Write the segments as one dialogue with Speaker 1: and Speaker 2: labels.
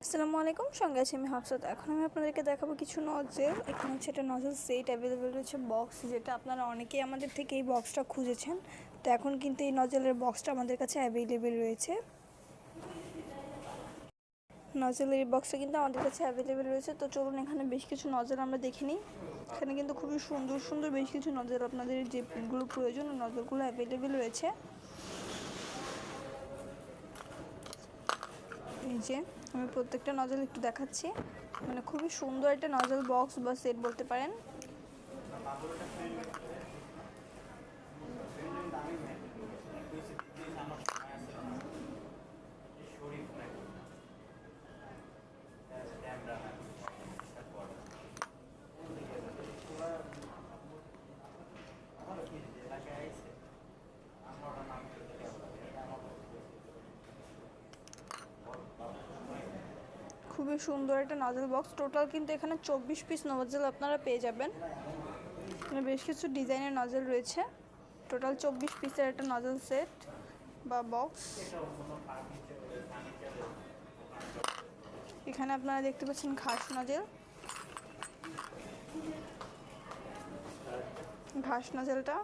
Speaker 1: আসসালামু আলাইকুম, সঙ্গে আছি আমি হাফসাত। এখন আমি আপনাদেরকে দেখাবো কিছু নজেল। এখানে হচ্ছে একটা নজেল সেট অ্যাভেলেবেল রয়েছে, বক্স, যেটা আপনারা অনেকেই আমাদের থেকে এই বক্সটা খুঁজেছেন। তো এখন কিন্তু এই নজেলের বক্সটা আমাদের কাছে অ্যাভেলেবেল রয়েছে। নজেলের এই বক্সটা কিন্তু আমাদের কাছে অ্যাভেলেবেল রয়েছে। তো চলুন এখানে বেশ কিছু নজেল আমরা দেখে নিই। এখানে কিন্তু খুবই সুন্দর সুন্দর বেশ কিছু নজেল, আপনাদের যেগুলো প্রয়োজন ওই নজেলগুলো অ্যাভেলেবেল রয়েছে। এই যে আমি প্রত্যেকটা নজেল একটু দেখাচ্ছি, মানে খুবই সুন্দর একটা নজেল বক্স বা সেট বলতে পারেন। খুবই সুন্দর একটা নজেল বক্স। টোটাল কিন্তু এখানে 24 পিস নজেল আপনারা পেয়ে যাবেন। এখানে বেশ কিছু ডিজাইনের নজেল রয়েছে। টোটাল 24 পিসের একটা নজেল সেট বা বক্স। এখানে আপনারা দেখতে পাচ্ছেন ঘাস নজেল। ঘাস নজেলটা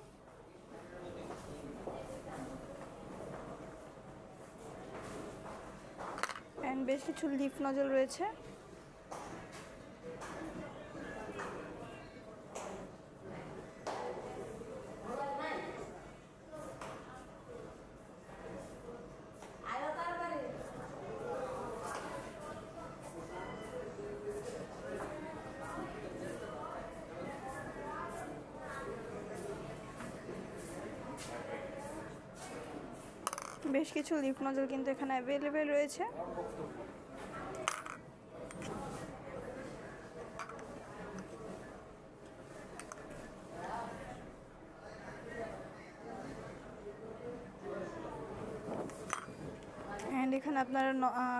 Speaker 1: অ্যান্ড বেশ কিছু লিফ নজেল রয়েছে। বেশ কিছু লিফ নজেল কিন্তু এখানে অ্যাভেলেবেল রয়েছে। অ্যান্ড এখানে আপনারা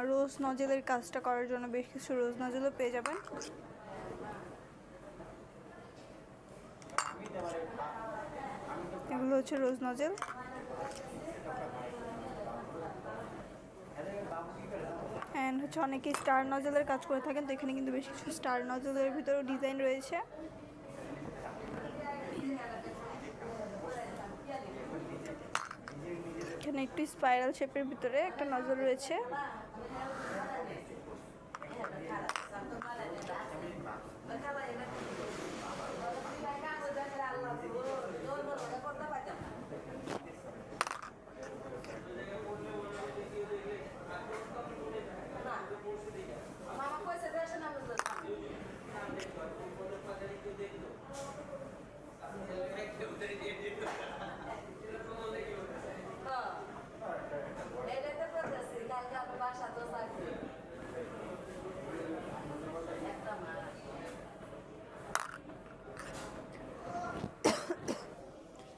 Speaker 1: রোজ নজেলের কাজটা করার জন্য বেশ কিছু রোজ নজেলও পেয়ে যাবেন। এগুলো হচ্ছে রোজ নজেল। অ্যান্ড হচ্ছে অনেকেই স্টার নজেলের কাজ করে থাকেন, তো এখানে কিন্তু বেশ কিছু স্টার নজেলের ভিতরেও ডিজাইন রয়েছে। এখানে একটু স্পাইরাল শেপের ভিতরে একটা নজল রয়েছে।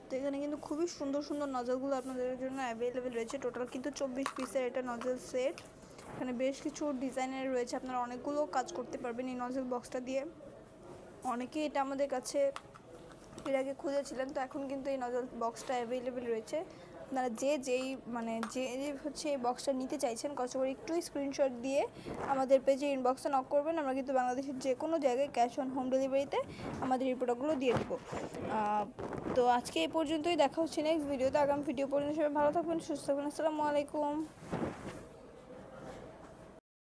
Speaker 1: তো এখানে কিন্তু খুবই সুন্দর সুন্দর নজলগুলো আপনাদের জন্য অ্যাভেলেবেল রয়েছে। টোটাল কিন্তু 24 পিসের এটা নজল সেট। এখানে বেশ কিছু ডিজাইনের রয়েছে, আপনারা অনেকগুলো কাজ করতে পারবেন এই নজল বক্সটা দিয়ে। অনেকেই এটা আমাদের কাছে এর আগে খুঁজেছিলেন, তো এখন কিন্তু এই নজল বক্সটা অ্যাভেলেবেল রয়েছে। আপনারা যেই হচ্ছে এই বক্সটা নিতে চাইছেন, কষ্ট করে একটু স্ক্রিনশট দিয়ে আমাদের পেজে ইনবক্সে নক করবেন। আমরা কিন্তু বাংলাদেশের যে কোনো জায়গায় ক্যাশ অন হোম ডেলিভারিতে আমাদের এই প্রোডাক্টগুলো দিয়ে দেবো। তো আজকে এই পর্যন্তই, দেখা হচ্ছে নেক্সট ভিডিওতে। আগামী ভিডিও পর্যন্ত সবাই ভালো থাকবেন, সুস্থ থাকবেন। আসসালামু আলাইকুম।